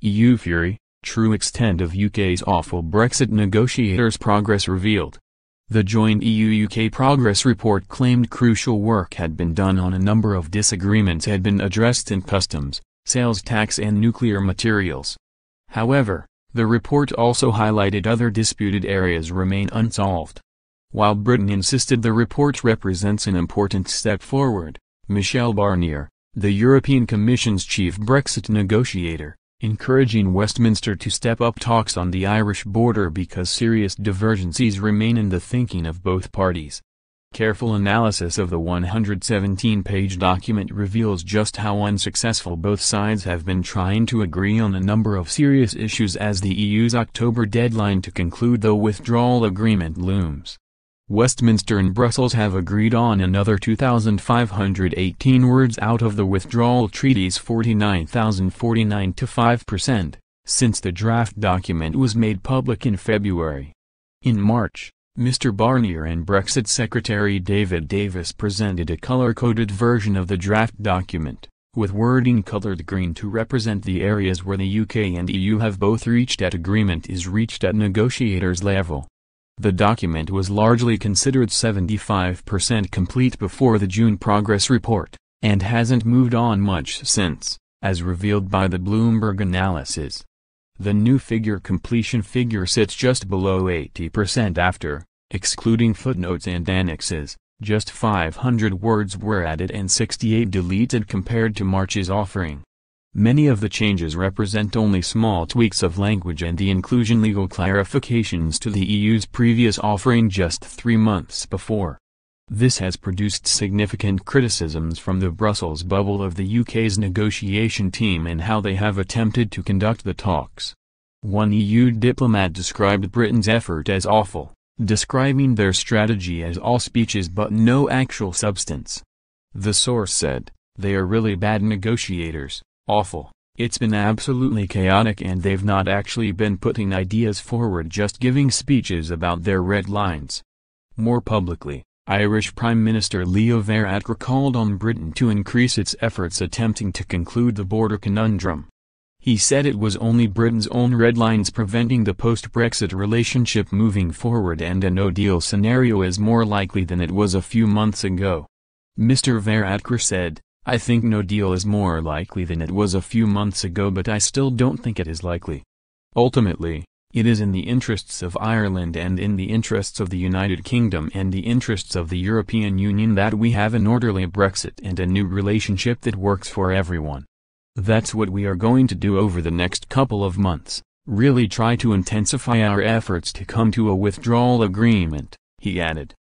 EU fury, true extent of UK's awful Brexit negotiators' progress revealed. The joint EU-UK progress report claimed crucial work had been done on a number of disagreements had been addressed in customs, sales tax and nuclear materials. However, the report also highlighted other disputed areas remain unsolved. While Britain insisted the report represents an important step forward, Michel Barnier, the European Commission's chief Brexit negotiator, encouraging Westminster to step up talks on the Irish border because serious divergencies remain in the thinking of both parties. Careful analysis of the 117-page document reveals just how unsuccessful both sides have been trying to agree on a number of serious issues as the EU's October deadline to conclude the withdrawal agreement looms. Westminster and Brussels have agreed on another 2,518 words out of the withdrawal treaty's 49,049 to 5%, since the draft document was made public in February. In March, Mr. Barnier and Brexit Secretary David Davis presented a color-coded version of the draft document, with wording colored green to represent the areas where the UK and EU have both reached at agreement is reached at negotiators level. The document was largely considered 75% complete before the June progress report, and hasn't moved on much since, as revealed by the Bloomberg analysis. The new completion figure sits just below 80% after, excluding footnotes and annexes, just 500 words were added and 68 deleted compared to March's offering. Many of the changes represent only small tweaks of language and the inclusion legal clarifications to the EU's previous offering just 3 months before. This has produced significant criticisms from the Brussels bubble of the UK's negotiation team and how they have attempted to conduct the talks. One EU diplomat described Britain's effort as awful, describing their strategy as all speeches but no actual substance. The source said, "They are really bad negotiators. Awful. It's been absolutely chaotic and they've not actually been putting ideas forward, just giving speeches about their red lines." More publicly, Irish Prime Minister Leo Varadkar called on Britain to increase its efforts attempting to conclude the border conundrum. He said it was only Britain's own red lines preventing the post-Brexit relationship moving forward and a no-deal scenario is more likely than it was a few months ago. Mr. Varadkar said, "I think no deal is more likely than it was a few months ago, but I still don't think it is likely. Ultimately, it is in the interests of Ireland and in the interests of the United Kingdom and the interests of the European Union that we have an orderly Brexit and a new relationship that works for everyone. That's what we are going to do over the next couple of months, really try to intensify our efforts to come to a withdrawal agreement," he added.